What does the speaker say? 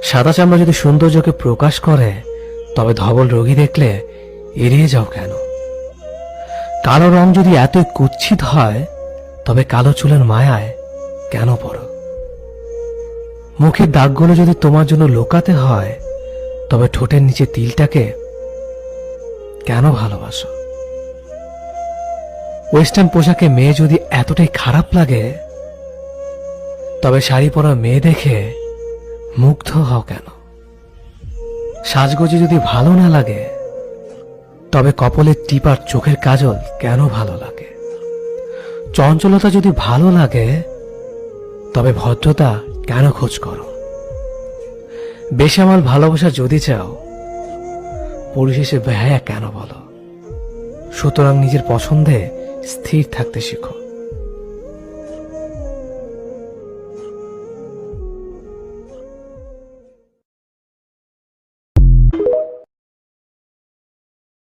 সাদা চামড়া যদি সৌন্দর্যকে প্রকাশ করে, তবে ধবল রোগী দেখলে এড়িয়ে যাও কেন? কালো রং যদি এতই কুৎসিত হয়, তবে কালো চুলের মায়ায় কেন পড়ো? মুখের দাগগুলো যদি তোমার জন্য লুকাতে হয়, তবে ঠোঁটের নিচে তিলটাকে কেন ভালোবাসো? ওয়েস্টার্ন পোশাকে মেয়ে যদি এতটাই খারাপ লাগে, তবে শাড়ি পরা মেয়ে দেখে মুগ্ধ হও কেন? সাজগোজে যদি ভালো না লাগে, তবে কপালের টিপার চোখের কাজল কেন ভালো লাগে? চঞ্চলতা যদি ভালো লাগে, তবে ভদ্রতা কেন খোঁজ করো? বেসামাল ভালোবাসা যদি চাও, পরিশেষে বেহায়া কেন বলো? সুতরাং নিজের পছন্দে স্থির থাকতে শিখো।